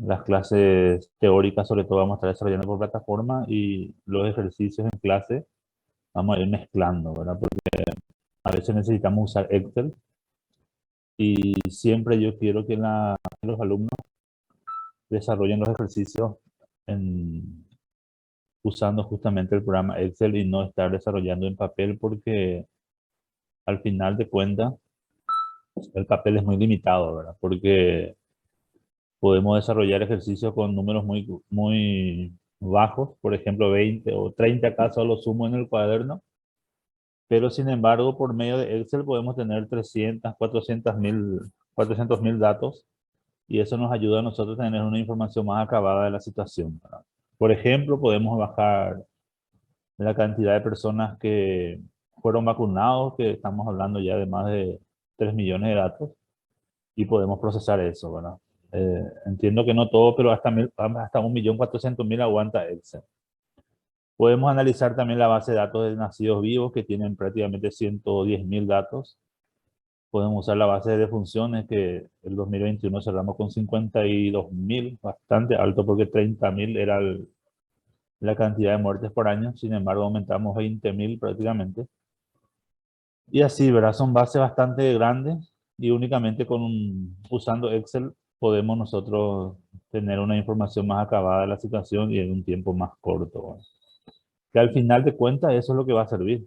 Las clases teóricas sobre todo vamos a estar desarrollando por plataforma y los ejercicios en clase vamos a ir mezclando, ¿verdad? Porque a veces necesitamos usar Excel y siempre yo quiero que los alumnos desarrollen los ejercicios en- usando justamente el programa Excel y no estar desarrollando en papel porque al final de cuentas el papel es muy limitado, ¿verdad? Porque podemos desarrollar ejercicios con números muy bajos, por ejemplo 20 o 30 casos a lo sumo en el cuaderno, pero sin embargo por medio de Excel podemos tener 300, 400.000 datos y eso nos ayuda a nosotros a tener una información más acabada de la situación, ¿verdad? Por ejemplo, podemos bajar la cantidad de personas que fueron vacunados, que estamos hablando ya de más de 3 millones de datos, y podemos procesar eso, ¿verdad? Entiendo que no todo, pero hasta 1.400.000 aguanta Excel. Podemos analizar también la base de datos de nacidos vivos, que tienen prácticamente 110.000 datos. Podemos usar la base de funciones, que el 2021 cerramos con 52.000, bastante alto porque 30.000 era la cantidad de muertes por año. Sin embargo, aumentamos 20.000 prácticamente. Y así, ¿verdad? Son bases bastante grandes y únicamente usando Excel podemos nosotros tener una información más acabada de la situación y en un tiempo más corto, ¿verdad? Que al final de cuentas eso es lo que va a servir,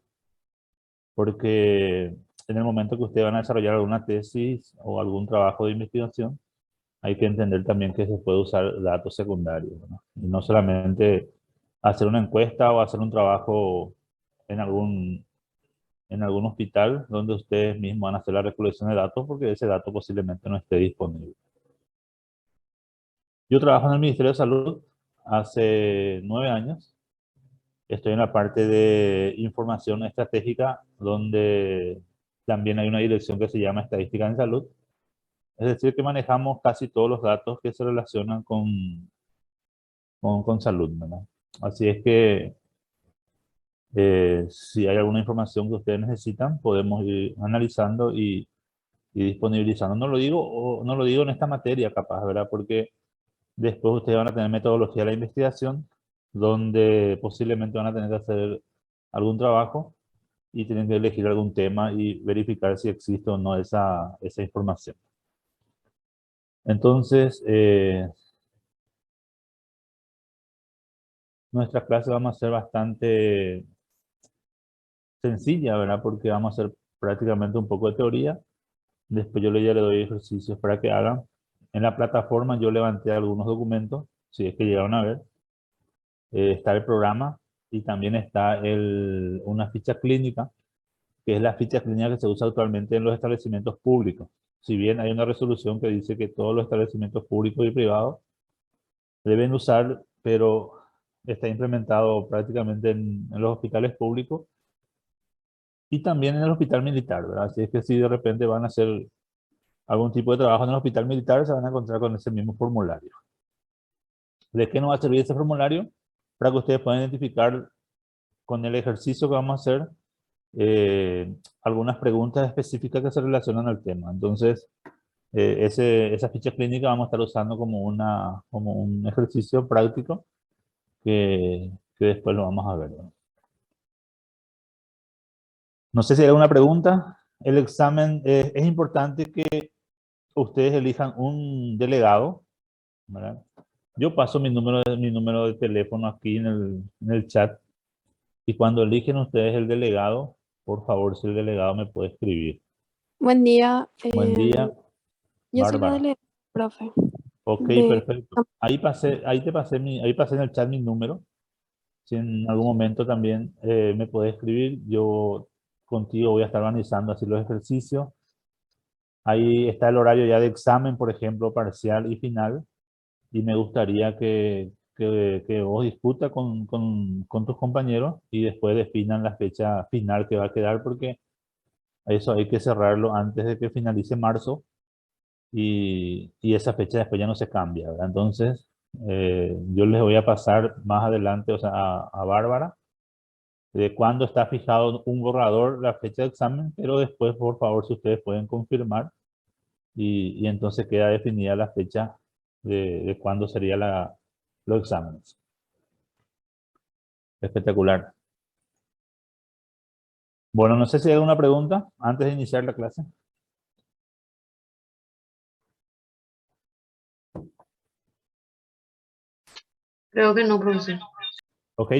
porque en el momento que ustedes van a desarrollar alguna tesis o algún trabajo de investigación, hay que entender también que se puede usar datos secundarios, ¿no? Y no solamente hacer una encuesta o hacer un trabajo en algún hospital donde ustedes mismos van a hacer la recolección de datos porque ese dato posiblemente no esté disponible. Yo trabajo en el Ministerio de Salud hace 9 años. Estoy en la parte de información estratégica donde también hay una dirección que se llama Estadística en Salud. Es decir, que manejamos casi todos los datos que se relacionan con salud, ¿verdad? Así es que si hay alguna información que ustedes necesitan, podemos ir analizando y disponibilizando. No lo digo en esta materia, capaz, ¿verdad? Porque después ustedes van a tener metodología de la investigación, donde posiblemente van a tener que hacer algún trabajo y tienen que elegir algún tema y verificar si existe o no esa información. Entonces, nuestra clase vamos a ser bastante sencilla, ¿verdad? Porque vamos a hacer prácticamente un poco de teoría. Después ya le doy ejercicios para que hagan. En la plataforma yo levanté algunos documentos, si es que llegaron a ver. Está el programa y también está una ficha clínica, que es la ficha clínica que se usa actualmente en los establecimientos públicos. Si bien hay una resolución que dice que todos los establecimientos públicos y privados deben usar, pero está implementado prácticamente en los hospitales públicos y también en el hospital militar, ¿verdad? Así es que si de repente van a hacer algún tipo de trabajo en el hospital militar, se van a encontrar con ese mismo formulario. ¿De qué nos va a servir ese formulario? Para que ustedes puedan identificar con el ejercicio que vamos a hacer algunas preguntas específicas que se relacionan al tema. Entonces, esa ficha clínica vamos a estar usando como un ejercicio práctico que después lo vamos a ver, ¿no? No sé si hay alguna pregunta. El examen, es importante que ustedes elijan un delegado, ¿verdad? Yo paso mi número de teléfono aquí en el chat y cuando eligen ustedes el delegado, por favor, si el delegado me puede escribir. Buen día, Buen día, yo soy la Bárbara. delegada, profe, Ok, de... perfecto. Ahí te pasé en el chat mi número. Si en algún momento también me puedes escribir, yo contigo voy a estar organizando así los ejercicios. Ahí está el horario ya de examen, por ejemplo, parcial y final. Y me gustaría que vos discutas con tus compañeros y después definan la fecha final que va a quedar, porque eso hay que cerrarlo antes de que finalice marzo y esa fecha después ya no se cambia, ¿verdad? Entonces, yo les voy a pasar más adelante, o sea, a Bárbara, de cuándo está fijado un borrador, la fecha de examen, pero después, por favor, si ustedes pueden confirmar y entonces queda definida la fecha de cuándo serían los exámenes. Espectacular. Bueno, no sé si hay alguna pregunta antes de iniciar la clase. Creo que no, profesor. Ok.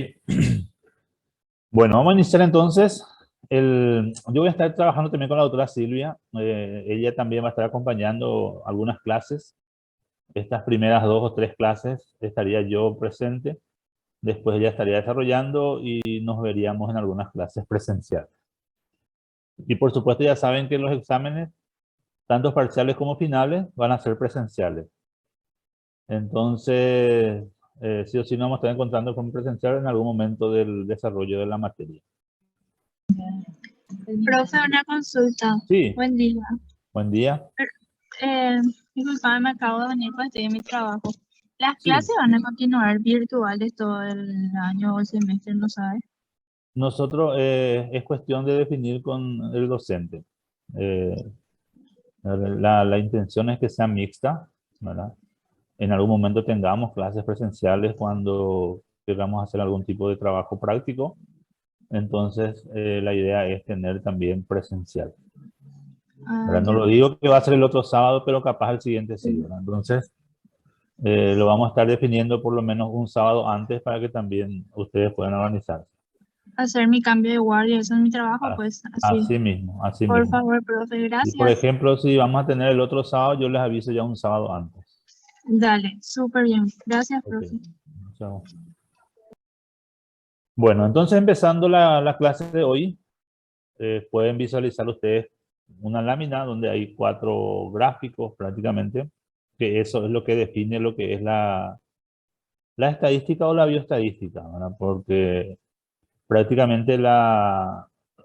Bueno, vamos a iniciar entonces. Yo voy a estar trabajando también con la doctora Silvia. Ella también va a estar acompañando algunas clases. Estas primeras 2 o 3 clases estaría yo presente. Después ella estaría desarrollando y nos veríamos en algunas clases presenciales. Y por supuesto ya saben que los exámenes, tanto parciales como finales, van a ser presenciales. Entonces, sí o sí nos vamos a estar encontrando con presencial en algún momento del desarrollo de la materia. Profe, una consulta. Sí, Buen día. buen día. Disculpame, me acabo de venir porque estoy en mi trabajo. ¿Las Sí. clases van a continuar virtuales todo el año o el semestre, no sabes? Nosotros es cuestión de definir con el docente. La intención es que sea mixta, ¿verdad? En algún momento tengamos clases presenciales cuando queramos hacer algún tipo de trabajo práctico. Entonces, la idea es tener también presencial. ¿Verdad? No Ya. lo digo que va a ser el otro sábado, pero capaz el siguiente sí, ¿verdad? Entonces, lo vamos a estar definiendo por lo menos un sábado antes para que también ustedes puedan organizarse. Hacer mi cambio de guardia, eso es mi trabajo, pues así. Así mismo, así Por mismo. favor, profe, Y por gracias. ejemplo, si vamos a tener el otro sábado, yo les aviso ya un sábado antes. Dale, súper bien. Gracias, Ok. profe. Chao. Bueno, entonces empezando la clase de hoy, pueden visualizar ustedes una lámina donde hay 4 gráficos prácticamente, que eso es lo que define lo que es la estadística o la bioestadística, ¿verdad? Porque prácticamente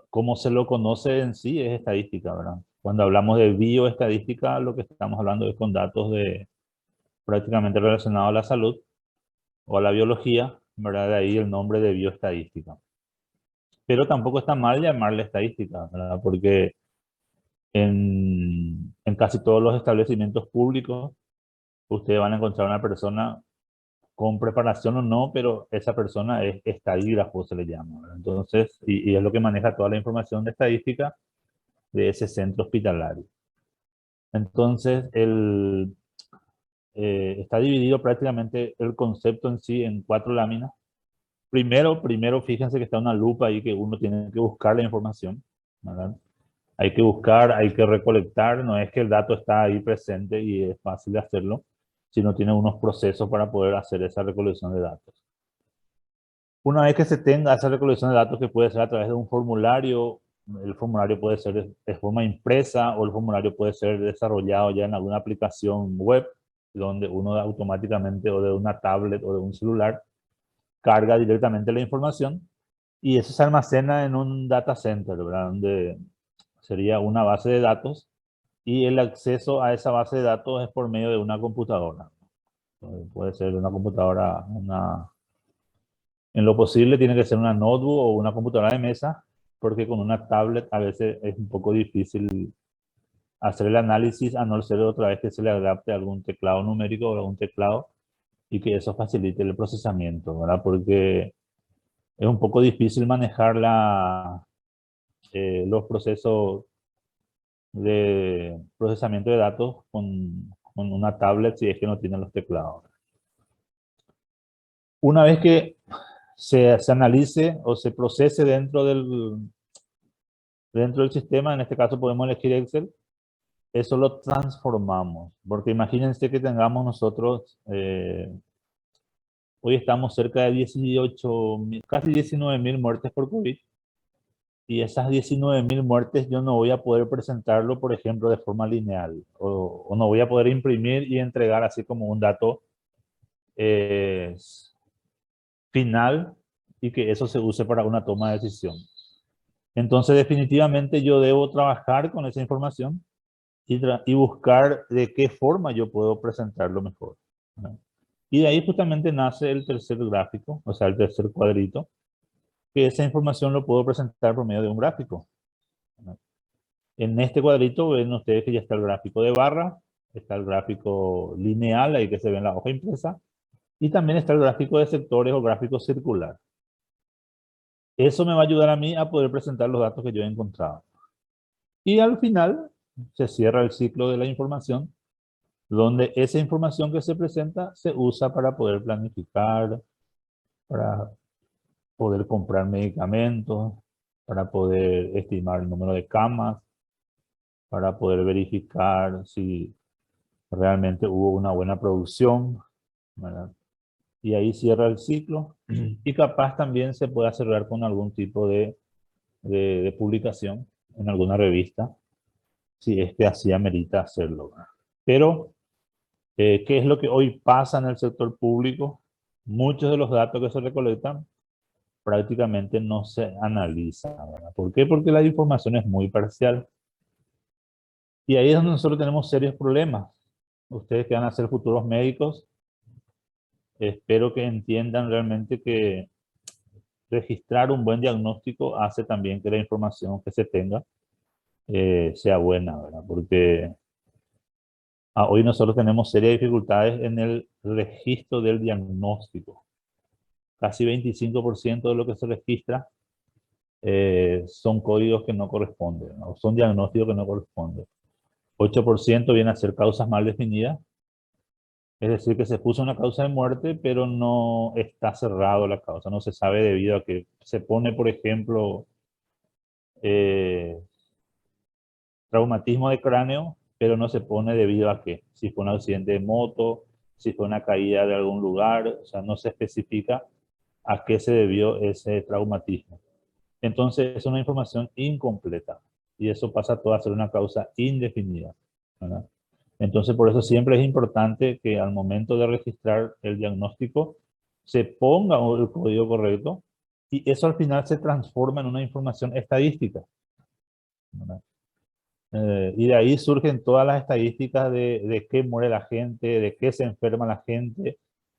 como se lo conoce en sí es estadística, ¿verdad? Cuando hablamos de bioestadística, lo que estamos hablando es con datos prácticamente relacionados a la salud o a la biología, ¿verdad? De ahí el nombre de bioestadística. Pero tampoco está mal llamarle estadística, ¿verdad? Porque en casi todos los establecimientos públicos ustedes van a encontrar una persona con preparación o no, pero esa persona es estadígrafo, se le llama, ¿verdad? Entonces, y es lo que maneja toda la información de estadística de ese centro hospitalario. Entonces, está dividido prácticamente el concepto en sí en 4 láminas. Primero, fíjense que está una lupa ahí que uno tiene que buscar la información, ¿verdad? Hay que buscar, hay que recolectar, no es que el dato está ahí presente y es fácil de hacerlo, sino tiene unos procesos para poder hacer esa recolección de datos. Una vez que se tenga esa recolección de datos, que puede ser a través de un formulario, el formulario puede ser de forma impresa o el formulario puede ser desarrollado ya en alguna aplicación web, donde uno automáticamente o de una tablet o de un celular carga directamente la información y eso se almacena en un data center, ¿verdad? Donde sería una base de datos y el acceso a esa base de datos es por medio de una computadora. Puede ser una computadora, en lo posible tiene que ser una notebook o una computadora de mesa, porque con una tablet a veces es un poco difícil hacer el análisis, a no ser otra vez que se le adapte algún teclado numérico o algún teclado y que eso facilite el procesamiento, ¿verdad? Porque es un poco difícil manejar los procesos de procesamiento de datos con una tablet si es que no tienen los teclados. Una vez que se analice o se procese dentro del sistema, en este caso podemos elegir Excel, eso lo transformamos, porque imagínense que tengamos nosotros, hoy estamos cerca de 18.000, casi 19.000 muertes por COVID, y esas 19.000 muertes yo no voy a poder presentarlo, por ejemplo, de forma lineal, o no voy a poder imprimir y entregar así como un dato final y que eso se use para una toma de decisión. Entonces, definitivamente yo debo trabajar con esa información y buscar de qué forma yo puedo presentarlo mejor, ¿no? Y de ahí justamente nace el tercer gráfico, o sea, el tercer cuadrito, que esa información lo puedo presentar por medio de un gráfico, ¿no? En este cuadrito ven ustedes que ya está el gráfico de barra, está el gráfico lineal, ahí que se ve en la hoja impresa, y también está el gráfico de sectores o gráfico circular. Eso me va a ayudar a mí a poder presentar los datos que yo he encontrado. Y al final se cierra el ciclo de la información, donde esa información que se presenta se usa para poder planificar, para poder comprar medicamentos, para poder estimar el número de camas, para poder verificar si realmente hubo una buena producción, ¿verdad? Y ahí cierra el ciclo y capaz también se pueda cerrar con algún tipo de publicación en alguna revista, si es que así amerita hacerlo, ¿verdad? Pero, ¿qué es lo que hoy pasa en el sector público? Muchos de los datos que se recolectan prácticamente no se analizan, ¿verdad? ¿Por qué? Porque la información es muy parcial. Y ahí es donde nosotros tenemos serios problemas. Ustedes que van a ser futuros médicos, espero que entiendan realmente que registrar un buen diagnóstico hace también que la información que se tenga sea buena, ¿verdad? Porque hoy nosotros tenemos serias dificultades en el registro del diagnóstico. Casi 25% de lo que se registra son códigos que no corresponden, ¿no? Son diagnósticos que no corresponden. 8% viene a ser causas mal definidas, es decir, que se puso una causa de muerte, pero no está cerrado la causa, no se sabe debido a que se pone, por ejemplo, eh, traumatismo de cráneo, pero no se pone debido a qué, si fue un accidente de moto, si fue una caída de algún lugar, o sea, no se especifica a qué se debió ese traumatismo. Entonces es una información incompleta y eso pasa todo a ser una causa indefinida, ¿verdad? Entonces por eso siempre es importante que al momento de registrar el diagnóstico se ponga el código correcto y eso al final se transforma en una información estadística, ¿verdad? Y de ahí surgen todas las estadísticas de qué muere la gente, de qué se enferma la gente,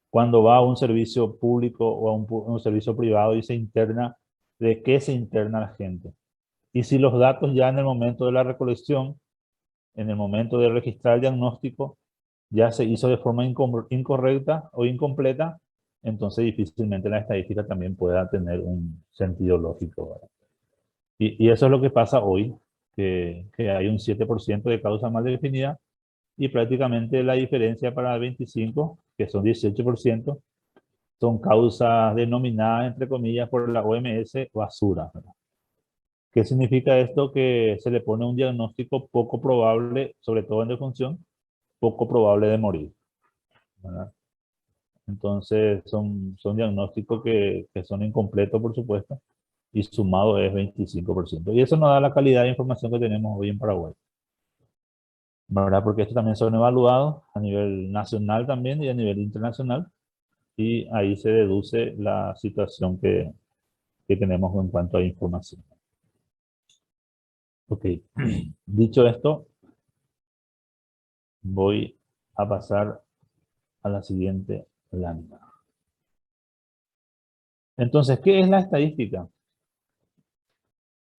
cuando va a un servicio público o a un servicio privado y se interna, de qué se interna la gente. Y si los datos ya en el momento de la recolección, en el momento de registrar el diagnóstico, ya se hizo de forma incorrecta o incompleta, entonces difícilmente la estadística también pueda tener un sentido lógico, ¿verdad? Y eso es lo que pasa hoy, que hay un 7% de causa mal definida y prácticamente la diferencia para el 25, que son 18%, son causas denominadas, entre comillas, por la OMS basura, ¿verdad? ¿Qué significa esto? Que se le pone un diagnóstico poco probable, sobre todo en defunción, poco probable de morir, ¿verdad? Entonces son diagnósticos que son incompletos, por supuesto, y sumado es 25%. Y eso nos da la calidad de información que tenemos hoy en Paraguay, ¿verdad? Porque esto también son evaluados a nivel nacional también y a nivel internacional, y ahí se deduce la situación que tenemos en cuanto a información. Ok, dicho esto, voy a pasar a la siguiente lámina. Entonces, ¿qué es la estadística?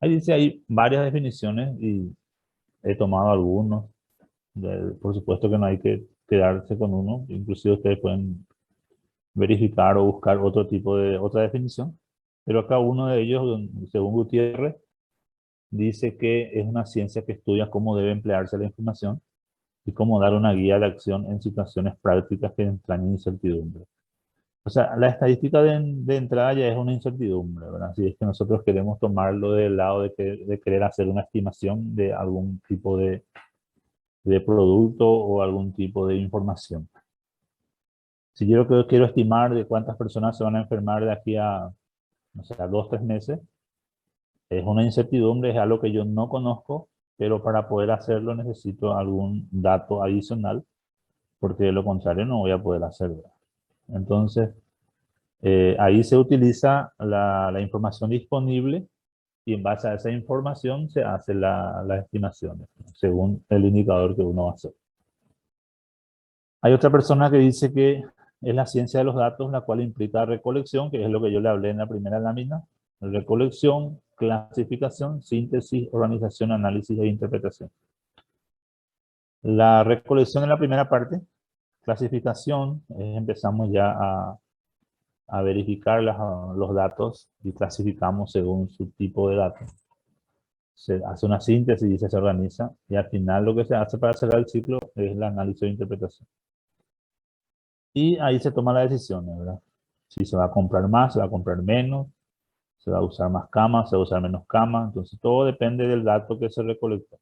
Ahí dice, hay varias definiciones y he tomado algunos. Por supuesto que no hay que quedarse con uno, inclusive ustedes pueden verificar o buscar otro tipo de otra definición, pero acá uno de ellos, según Gutiérrez, dice que es una ciencia que estudia cómo debe emplearse la información y cómo dar una guía de acción en situaciones prácticas que entrañan incertidumbre. O sea, la estadística de entrada ya es una incertidumbre, ¿verdad? Si es que nosotros queremos tomarlo del lado de querer hacer una estimación de algún tipo de producto o algún tipo de información. Si yo quiero estimar de cuántas personas se van a enfermar de aquí a, no sé, a 2 o 3 meses, es una incertidumbre, es algo que yo no conozco, pero para poder hacerlo necesito algún dato adicional, porque de lo contrario no voy a poder hacerlo. Entonces, ahí se utiliza la información disponible y en base a esa información se hace las estimaciones, según el indicador que uno va a hacer. Hay otra persona que dice que es la ciencia de los datos, la cual implica recolección, que es lo que yo le hablé en la primera lámina. Recolección, clasificación, síntesis, organización, análisis e interpretación. La recolección en la primera parte, clasificación, empezamos ya a verificar los datos y clasificamos según su tipo de datos. Se hace una síntesis y se organiza, y al final lo que se hace para cerrar el ciclo es el análisis de interpretación. Y ahí se toma la decisión, ¿verdad? Si se va a comprar más, se va a comprar menos, se va a usar más camas, se va a usar menos camas, entonces todo depende del dato que se recolectó.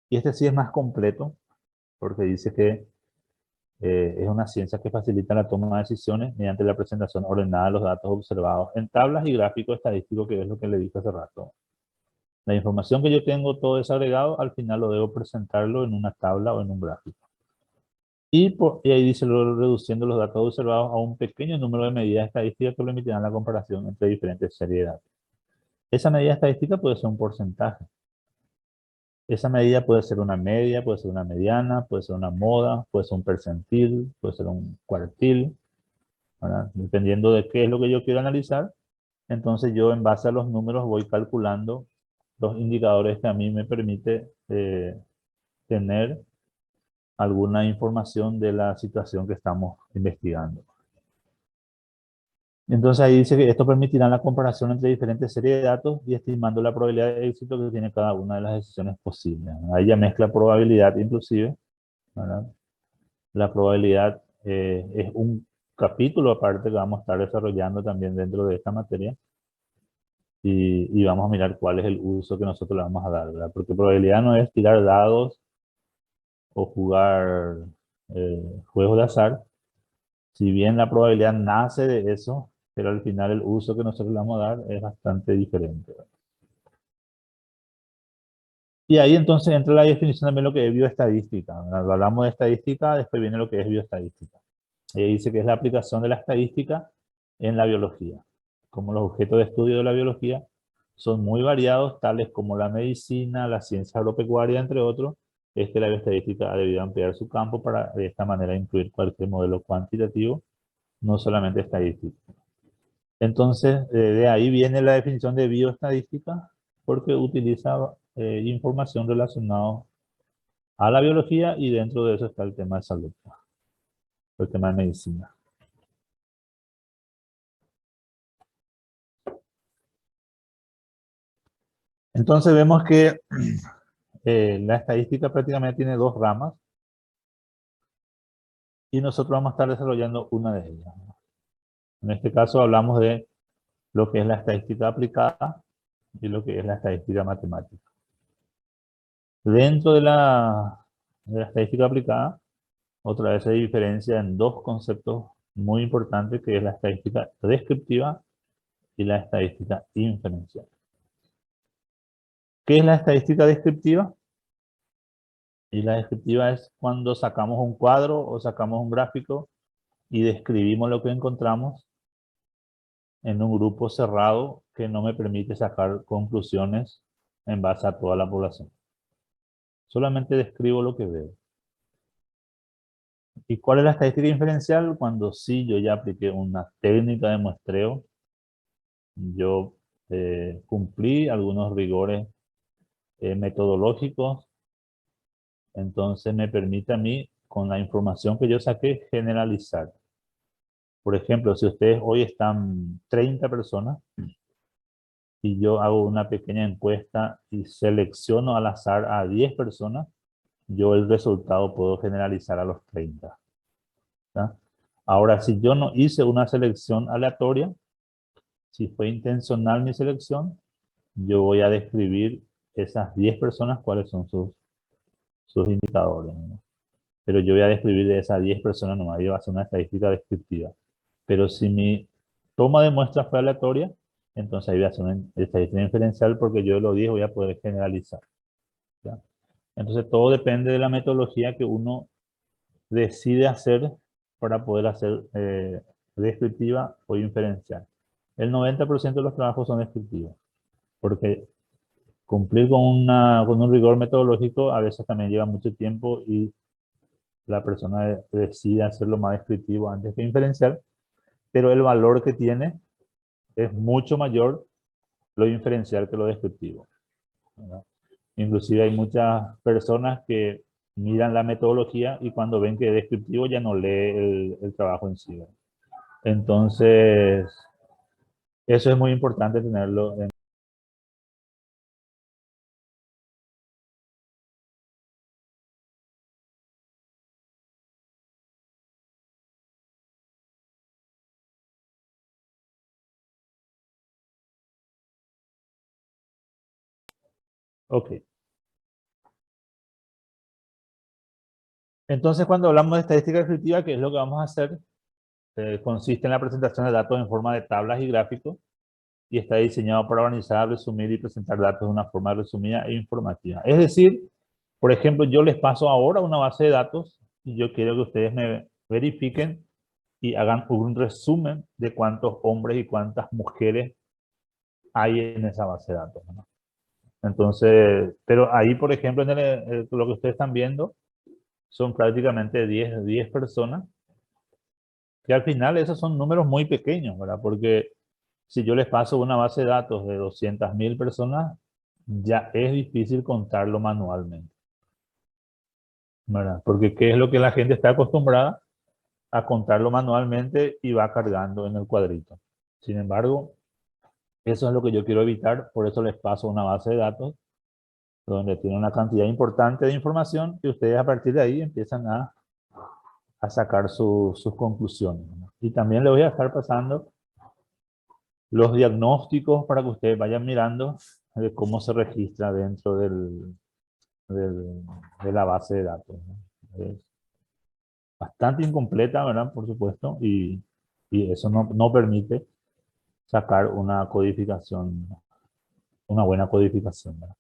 Y este sí es más completo, porque dice que es una ciencia que facilita la toma de decisiones mediante la presentación ordenada de los datos observados en tablas y gráficos estadísticos, que es lo que le dije hace rato. La información que yo tengo todo desagregado, al final lo debo presentarlo en una tabla o en un gráfico. Y ahí dice, reduciendo los datos observados a un pequeño número de medidas estadísticas que permitirán la comparación entre diferentes series de datos. Esa medida estadística puede ser un porcentaje. Esa medida puede ser una media, puede ser una mediana, puede ser una moda, puede ser un percentil, puede ser un cuartil, ¿verdad? Dependiendo de qué es lo que yo quiero analizar, entonces yo en base a los números voy calculando los indicadores que a mí me permite tener alguna información de la situación que estamos investigando. Entonces ahí dice que esto permitirá la comparación entre diferentes series de datos y estimando la probabilidad de éxito que tiene cada una de las decisiones posibles. Ahí ya mezcla probabilidad inclusive, ¿verdad? La probabilidad es un capítulo aparte que vamos a estar desarrollando también dentro de esta materia, y vamos a mirar cuál es el uso que nosotros le vamos a dar, ¿verdad? Porque probabilidad no es tirar dados o jugar juegos de azar. Si bien la probabilidad nace de eso, pero al final el uso que nosotros le vamos a dar es bastante diferente, ¿verdad? Y ahí entonces entra la definición también de lo que es bioestadística, ¿verdad? Hablamos de estadística, después viene lo que es bioestadística. Ahí dice que es la aplicación de la estadística en la biología. Como los objetos de estudio de la biología son muy variados, tales como la medicina, la ciencia agropecuaria, entre otros, la bioestadística ha debido ampliar su campo para de esta manera incluir cualquier modelo cuantitativo, no solamente estadístico. Entonces, de ahí viene la definición de bioestadística, porque utiliza información relacionada a la biología, y dentro de eso está el tema de salud, el tema de medicina. Entonces vemos que la estadística prácticamente tiene dos ramas, y nosotros vamos a estar desarrollando una de ellas. En este caso hablamos de lo que es la estadística aplicada y lo que es la estadística matemática. Dentro de la estadística aplicada, otra vez se diferencia en dos conceptos muy importantes, que es la estadística descriptiva y la estadística inferencial. ¿Qué es la estadística descriptiva? Y la descriptiva es cuando sacamos un cuadro o sacamos un gráfico y describimos lo que encontramos en un grupo cerrado que no me permite sacar conclusiones en base a toda la población. Solamente describo lo que veo. ¿Y cuál es la estadística inferencial? Cuando sí yo ya apliqué una técnica de muestreo, yo cumplí algunos rigores metodológicos, entonces me permite a mí, con la información que yo saqué, generalizar. Por ejemplo, si ustedes hoy están 30 personas y yo hago una pequeña encuesta y selecciono al azar a 10 personas, yo el resultado puedo generalizar a los 30. ¿Tá? Ahora, si yo no hice una selección aleatoria, si fue intencional mi selección, yo voy a describir esas 10 personas cuáles son sus indicadores, ¿no? Pero yo voy a describir de esas 10 personas nomás, yo voy a hacer una estadística descriptiva. Pero si mi toma de muestras fue aleatoria, entonces ahí voy a hacer una estadística inferencial, porque yo lo dije, voy a poder generalizar, ¿ya? Entonces todo depende de la metodología que uno decide hacer para poder hacer descriptiva o inferencial. El 90% de los trabajos son descriptivos, porque cumplir con un rigor metodológico a veces también lleva mucho tiempo, y la persona decide hacerlo más descriptivo antes que inferencial, pero el valor que tiene es mucho mayor lo inferencial que lo descriptivo, ¿verdad? Inclusive hay muchas personas que miran la metodología y cuando ven que es descriptivo ya no lee el trabajo en sí. Entonces, eso es muy importante tenerlo en. Ok. Entonces, cuando hablamos de estadística descriptiva, ¿qué es lo que vamos a hacer? Consiste en la presentación de datos en forma de tablas y gráficos y está diseñado para organizar, resumir y presentar datos de una forma resumida e informativa. Es decir, por ejemplo, yo les paso ahora una base de datos y yo quiero que ustedes me verifiquen y hagan un resumen de cuántos hombres y cuántas mujeres hay en esa base de datos, ¿no? Entonces, pero ahí, por ejemplo, en lo que ustedes están viendo, son prácticamente 10 personas, que al final esos son números muy pequeños, ¿verdad? Porque si yo les paso una base de datos de 200.000 personas, ya es difícil contarlo manualmente, ¿verdad? Porque ¿qué es lo que la gente está acostumbrada? A contarlo manualmente y va cargando en el cuadrito. Sin embargo, eso es lo que yo quiero evitar, por eso les paso una base de datos donde tiene una cantidad importante de información y ustedes a partir de ahí empiezan a sacar sus conclusiones, ¿no? Y también les voy a estar pasando los diagnósticos para que ustedes vayan mirando de cómo se registra dentro de la base de datos, ¿no? Es bastante incompleta, ¿verdad? Por supuesto, y eso no permite sacar una codificación, una buena codificación, ¿verdad?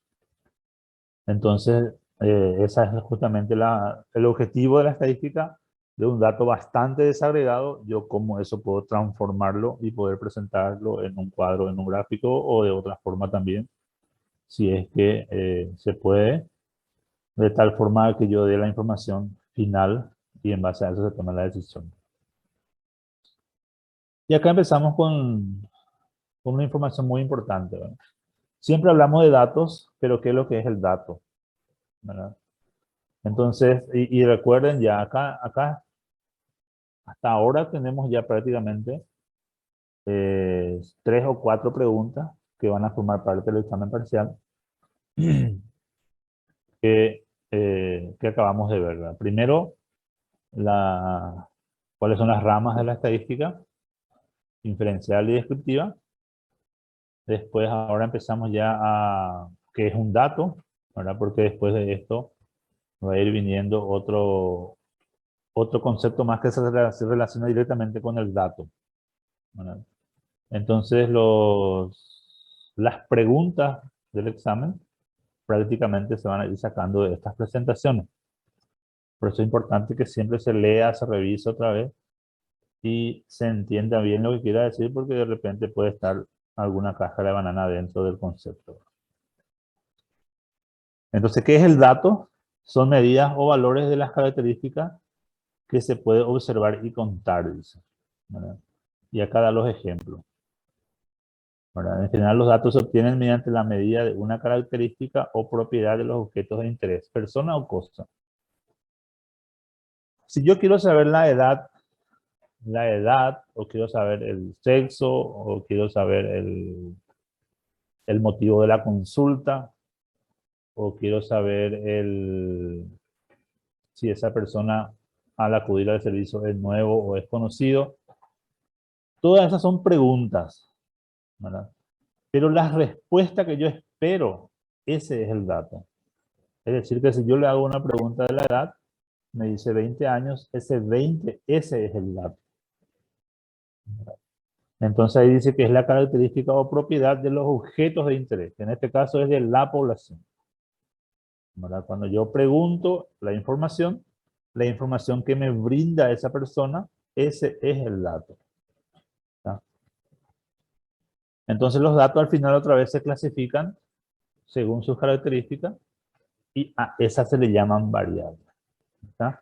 Entonces, ese es justamente el objetivo de la estadística, de un dato bastante desagregado, yo cómo eso puedo transformarlo y poder presentarlo en un cuadro, en un gráfico o de otra forma también, si es que se puede, de tal forma que yo dé la información final y en base a eso se toma la decisión. Y acá empezamos con una información muy importante, ¿verdad? Siempre hablamos de datos, pero ¿qué es lo que es el dato? ¿Verdad? Entonces, y recuerden ya acá, hasta ahora tenemos ya prácticamente 3 o 4 preguntas que van a formar parte del examen parcial que acabamos de ver, ¿verdad? Primero, cuáles son las ramas de la estadística, inferencial y descriptiva. Después, ahora empezamos ya a qué es un dato, ¿verdad? Porque después de esto va a ir viniendo otro concepto más que se relaciona directamente con el dato, ¿verdad? Entonces, las preguntas del examen prácticamente se van a ir sacando de estas presentaciones. Por eso es importante que siempre se lea, se revise otra vez y se entienda bien lo que quiera decir, porque de repente puede estar alguna cáscara de banana dentro del concepto. Entonces, ¿qué es el dato? Son medidas o valores de las características que se puede observar y contar, dice, ¿verdad? Y acá da los ejemplos, ¿verdad? En general, los datos se obtienen mediante la medida de una característica o propiedad de los objetos de interés, persona o cosa. Si yo quiero saber la edad, o quiero saber el sexo, o quiero saber el motivo de la consulta, o quiero saber si esa persona al acudir al servicio es nuevo o es conocido. Todas esas son preguntas, ¿verdad? Pero la respuesta que yo espero, ese es el dato. Es decir, que si yo le hago una pregunta de la edad, me dice 20 años, ese es el dato. Entonces ahí dice que es la característica o propiedad de los objetos de interés. En este caso es de la población, ¿verdad? Cuando yo pregunto la información que me brinda esa persona, ese es el dato, ¿tá? Entonces los datos al final otra vez se clasifican según sus características y a esas se le llaman variables, ¿tá?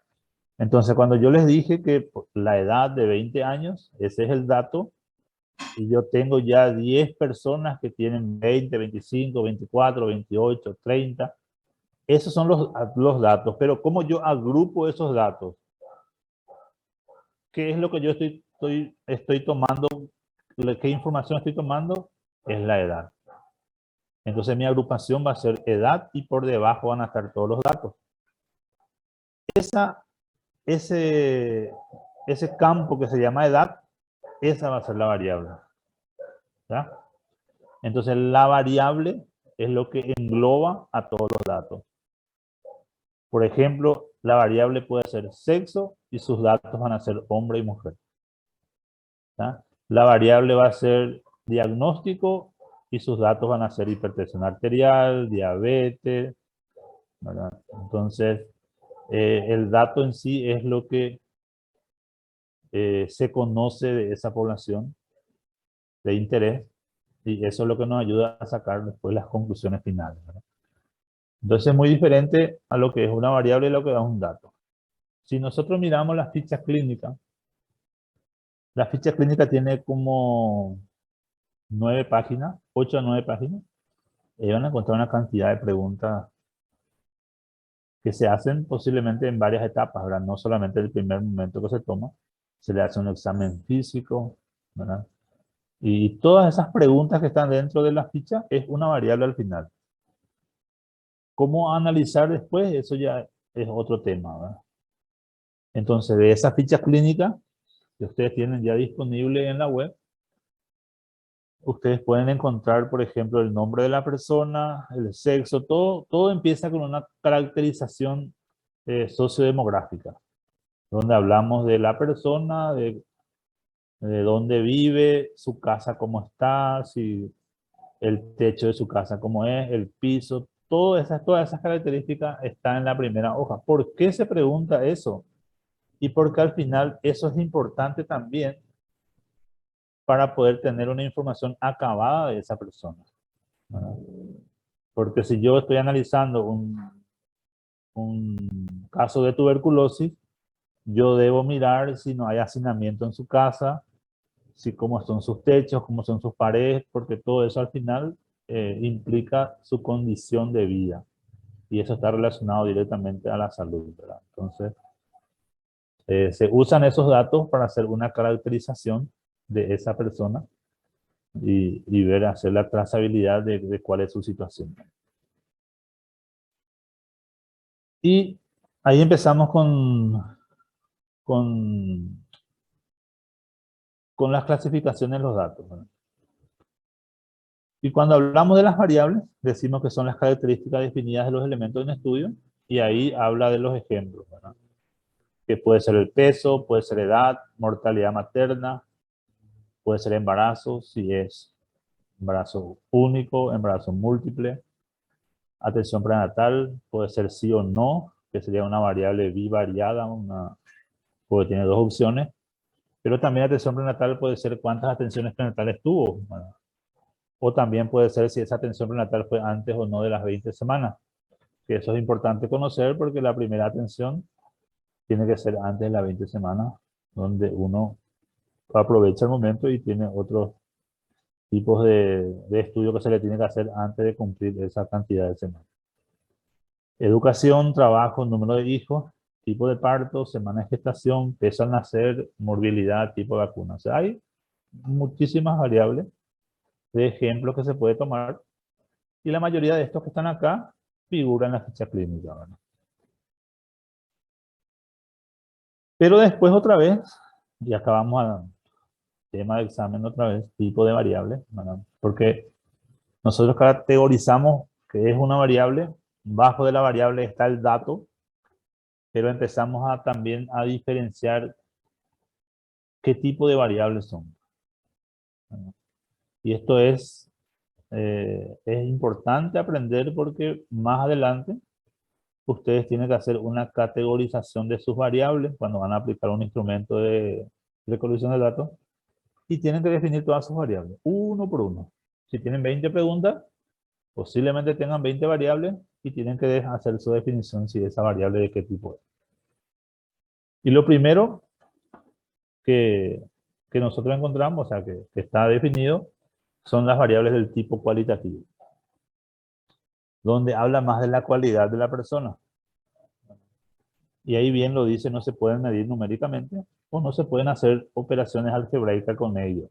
Entonces cuando yo les dije que la edad de 20 años, ese es el dato, y yo tengo ya 10 personas que tienen 20, 25, 24, 28, 30, Esos son los datos, pero ¿cómo yo agrupo esos datos? ¿Qué es lo que yo estoy tomando? ¿Qué información estoy tomando? Es la edad. Entonces mi agrupación va a ser edad y por debajo van a estar todos los datos. Ese campo que se llama edad, esa va a ser la variable. ¿Ya? Entonces la variable es lo que engloba a todos los datos. Por ejemplo, la variable puede ser sexo y sus datos van a ser hombre y mujer. ¿Ya? La variable va a ser diagnóstico y sus datos van a ser hipertensión arterial, diabetes, ¿verdad? Entonces, el dato en sí es lo que se conoce de esa población de interés y eso es lo que nos ayuda a sacar después las conclusiones finales, ¿verdad? Entonces es muy diferente a lo que es una variable y lo que da un dato. Si nosotros miramos las fichas clínicas, la ficha clínica tiene como 9 páginas, 8 a 9 páginas, y van a encontrar una cantidad de preguntas que se hacen posiblemente en varias etapas, ¿verdad? No solamente el primer momento que se toma, se le hace un examen físico, ¿verdad? Y todas esas preguntas que están dentro de la ficha es una variable al final. ¿Cómo analizar después? Eso ya es otro tema, ¿verdad? Entonces, de esa ficha clínica que ustedes tienen ya disponible en la web, ustedes pueden encontrar, por ejemplo, el nombre de la persona, el sexo, todo empieza con una caracterización sociodemográfica, donde hablamos de la persona, de dónde vive, su casa cómo está, si el techo de su casa cómo es, el piso, todas esas características están en la primera hoja. ¿Por qué se pregunta eso? Y porque al final eso es importante también para poder tener una información acabada de esa persona, ¿verdad? Porque si yo estoy analizando un caso de tuberculosis, yo debo mirar si no hay hacinamiento en su casa, si cómo son sus techos, cómo son sus paredes, porque todo eso al final implica su condición de vida. Y eso está relacionado directamente a la salud, ¿verdad? Entonces, se usan esos datos para hacer una caracterización de esa persona y ver, hacer la trazabilidad de cuál es su situación. Y ahí empezamos con las clasificaciones de los datos, ¿verdad? Y cuando hablamos de las variables, decimos que son las características definidas de los elementos en estudio, y ahí habla de los ejemplos, ¿verdad? Que puede ser el peso, puede ser edad, mortalidad materna, puede ser embarazo, si es embarazo único, embarazo múltiple, atención prenatal, puede ser sí o no, que sería una variable bivariada, porque tiene dos opciones, pero también atención prenatal puede ser cuántas atenciones prenatales tuvo, ¿verdad? O también puede ser si esa atención prenatal fue antes o no de las 20 semanas, que eso es importante conocer porque la primera atención tiene que ser antes de las 20 semanas, donde uno aprovecha el momento y tiene otros tipos de estudio que se le tiene que hacer antes de cumplir esa cantidad de semanas. Educación, trabajo, número de hijos, tipo de parto, semana de gestación, peso al nacer, morbilidad, tipo de vacuna. O sea, hay muchísimas variables de ejemplos que se puede tomar y la mayoría de estos que están acá figuran en la ficha clínica, ¿verdad? Pero después otra vez, y acabamos al tema de examen otra vez, tipo de variable, ¿verdad? Porque nosotros categorizamos que es una variable, bajo de la variable está el dato, pero empezamos también a diferenciar qué tipo de variables son, ¿verdad? Y esto es importante aprender porque más adelante ustedes tienen que hacer una categorización de sus variables cuando van a aplicar un instrumento de recolección de datos y tienen que definir todas sus variables, uno por uno. Si tienen 20 preguntas, posiblemente tengan 20 variables y tienen que hacer su definición si esa variable de qué tipo es. Y lo primero que, que nosotros encontramos, o sea, que está definido, son las variables del tipo cualitativo. donde habla más de la cualidad de la persona. Y ahí bien lo dice, no se pueden medir numéricamente o no se pueden hacer operaciones algebraicas con ellos.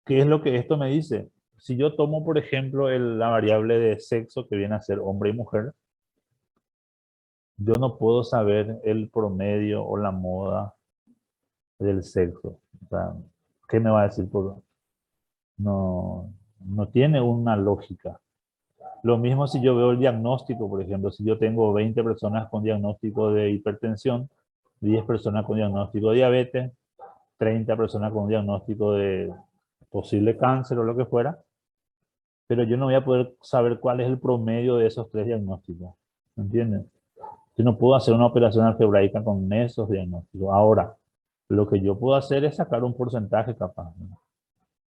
¿Qué es lo que esto me dice? Si yo tomo, por ejemplo, la variable de sexo, que viene a ser hombre y mujer, yo no puedo saber el promedio o la moda del sexo. O sea, ¿qué me va a decir? No tiene una lógica. Lo mismo si yo veo el diagnóstico, por ejemplo, si yo tengo 20 personas con diagnóstico de hipertensión, 10 personas con diagnóstico de diabetes, 30 personas con diagnóstico de posible cáncer o lo que fuera, pero yo no voy a poder saber cuál es el promedio de esos 3 diagnósticos. ¿Entienden? Yo no puedo hacer una operación algebraica con esos diagnósticos. Ahora, lo que yo puedo hacer es sacar un porcentaje capaz, ¿no?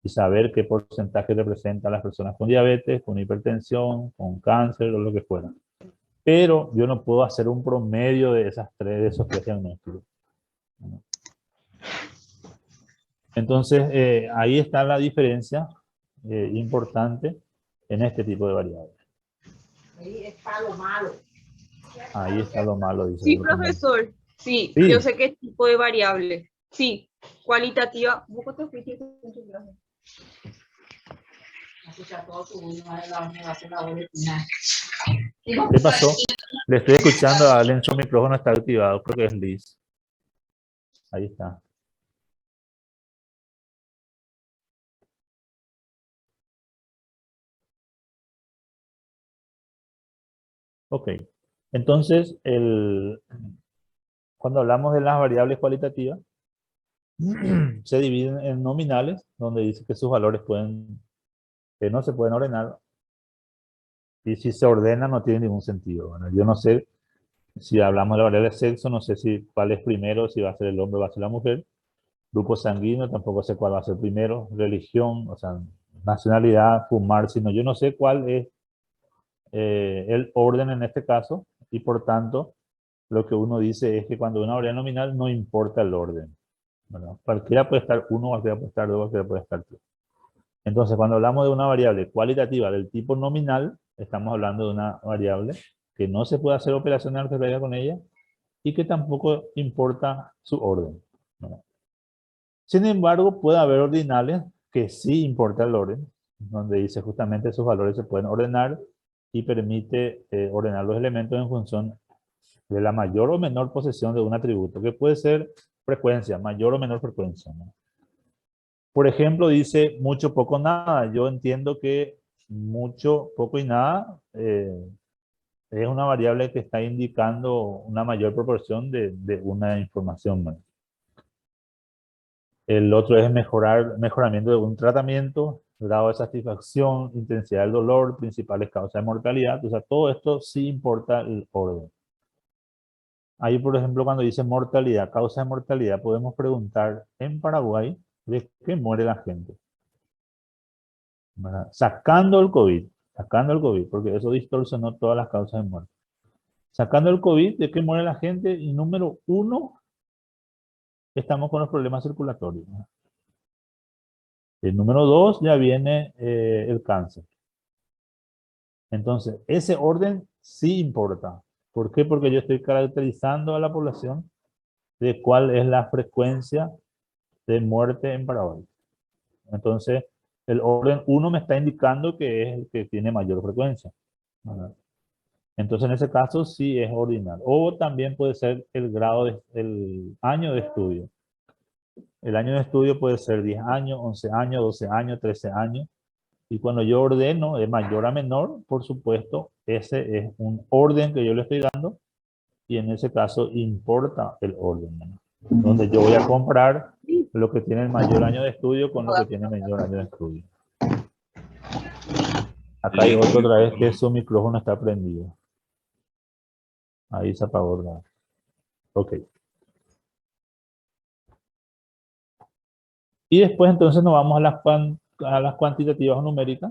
Y saber qué porcentaje representa a las personas con diabetes, con hipertensión, con cáncer o lo que fuera. Pero yo no puedo hacer un promedio de esos tres diagnósticos. Entonces, ahí está la diferencia importante en este tipo de variables. Ahí está lo malo. Ahí está lo malo, dice Sí, el compañero. profesor. Sí, Sí. yo sé qué tipo de variable. Sí, cualitativa. ¿Vos cuánto fuiste con tu clase? ¿Qué pasó? Le estoy escuchando a Allen, su micrófono está activado, creo que es Liz. Ahí está. Ok. Entonces, cuando hablamos de las variables cualitativas, se dividen en nominales, donde dice que sus valores que no se pueden ordenar, y si se ordena no tiene ningún sentido. Bueno, yo no sé si hablamos de la variable de sexo, no sé cuál es primero, si va a ser el hombre o va a ser la mujer. Grupo sanguíneo, tampoco sé cuál va a ser primero. Religión, o sea, nacionalidad, fumar, sino yo no sé cuál es el orden en este caso, y por tanto, lo que uno dice es que cuando una variable nominal no importa el orden, ¿verdad? Cualquiera puede estar 1, cualquiera puede estar 2, cualquiera puede estar 3. Entonces, cuando hablamos de una variable cualitativa del tipo nominal, estamos hablando de una variable que no se puede hacer operaciones algebraicas con ella y que tampoco importa su orden, ¿verdad? Sin embargo, puede haber ordinales que sí importa el orden, donde dice justamente sus valores se pueden ordenar y permite ordenar los elementos en función de la mayor o menor posesión de un atributo, que puede ser frecuencia, mayor o menor frecuencia, ¿no? Por ejemplo, dice mucho, poco, nada. Yo entiendo que mucho, poco y nada es una variable que está indicando una mayor proporción de una información, ¿no? El otro es mejoramiento de un tratamiento, grado de satisfacción, intensidad del dolor, principales causas de mortalidad. O sea, todo esto sí importa el orden. Ahí, por ejemplo, cuando dice mortalidad, causa de mortalidad, podemos preguntar en Paraguay de qué muere la gente, ¿verdad? Sacando el COVID, porque eso distorsionó todas las causas de muerte. Sacando el COVID, ¿de qué muere la gente? Y número 1, estamos con los problemas circulatorios, ¿no? El número 2 ya viene el cáncer. Entonces, ese orden sí importa. ¿Por qué? Porque yo estoy caracterizando a la población de cuál es la frecuencia de muerte en Paraguay. Entonces, el orden 1 me está indicando que es el que tiene mayor frecuencia, ¿verdad? Entonces, en ese caso sí es ordinal. O también puede ser el año de estudio. El año de estudio puede ser 10 años, 11 años, 12 años, 13 años. Y cuando yo ordeno de mayor a menor, por supuesto, ese es un orden que yo le estoy dando y en ese caso importa el orden, ¿no? Donde yo voy a comparar lo que tiene el mayor año de estudio con lo que tiene el menor año de estudio. Acá hay otro otra vez que su micrófono está prendido. Ahí se apagó, ¿verdad? Ok. Y después entonces nos vamos a las cuantitativas o numéricas,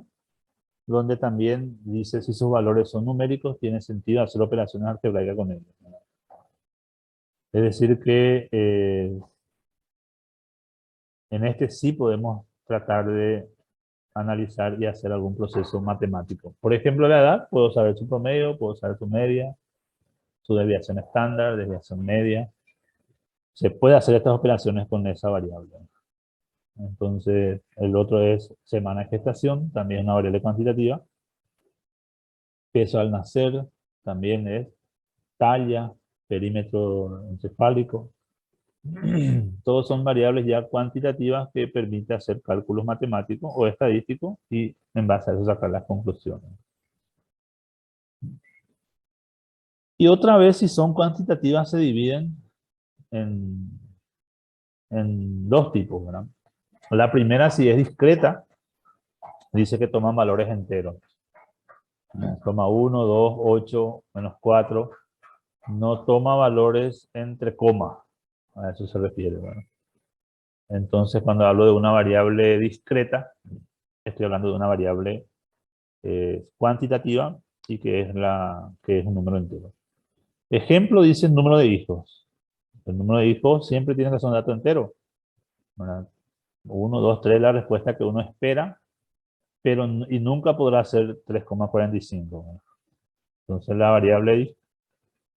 donde también dice si sus valores son numéricos, tiene sentido hacer operaciones algebraicas con ellos, ¿verdad? Es decir que en este sí podemos tratar de analizar y hacer algún proceso matemático. Por ejemplo, la edad, puedo saber su promedio, puedo saber su media, su desviación estándar, desviación media. Se puede hacer estas operaciones con esa variable. Entonces, el otro es semana de gestación, también una variable cuantitativa. Peso al nacer, también es talla, perímetro encefálico. Todos son variables ya cuantitativas que permiten hacer cálculos matemáticos o estadísticos y en base a eso sacar las conclusiones. Y otra vez, si son cuantitativas, se dividen en dos tipos, ¿verdad? La primera, si es discreta, dice que toman valores enteros. Toma 1, 2, 8, menos 4. No toma valores entre comas. A eso se refiere, ¿verdad? Entonces, cuando hablo de una variable discreta, estoy hablando de una variable cuantitativa y que es un número entero. Ejemplo, dice el número de hijos. El número de hijos siempre tiene que ser un dato entero, ¿verdad? 1, 2, 3, la respuesta que uno espera, pero y nunca podrá ser 3,45. ¿verdad? Entonces, la variable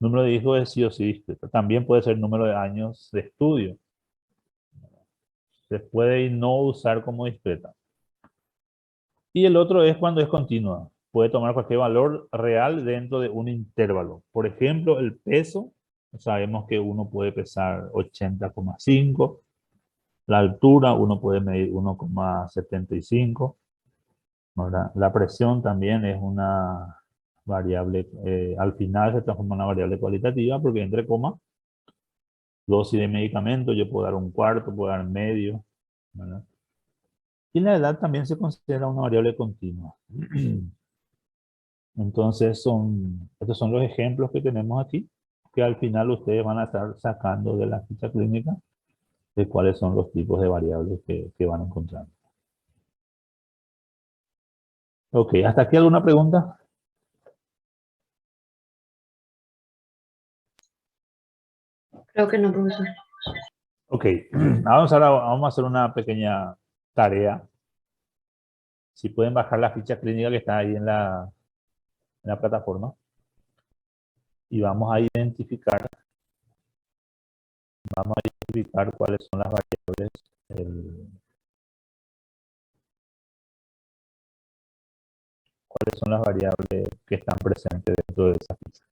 número de hijos es sí o sí discreta. También puede ser número de años de estudio. Se puede no usar como discreta. Y el otro es cuando es continua. Puede tomar cualquier valor real dentro de un intervalo. Por ejemplo, el peso. Sabemos que uno puede pesar 80,5. La altura, uno puede medir 1,75. ¿verdad? La presión también es una variable, al final se transforma en una variable cualitativa porque entre comas, dosis de medicamento, yo puedo dar un cuarto, puedo dar medio. ¿verdad? Y la edad también se considera una variable continua. Entonces, estos son los ejemplos que tenemos aquí, que al final ustedes van a estar sacando de la ficha clínica de cuáles son los tipos de variables que van encontrando. Ok, ¿hasta aquí alguna pregunta? Creo que no, profesor. Ok, ahora vamos a hacer una pequeña tarea. Si pueden bajar la ficha clínica que está ahí en la plataforma. Y vamos a identificar cuáles son las variables cuáles son las variables que están presentes dentro de esa ficha.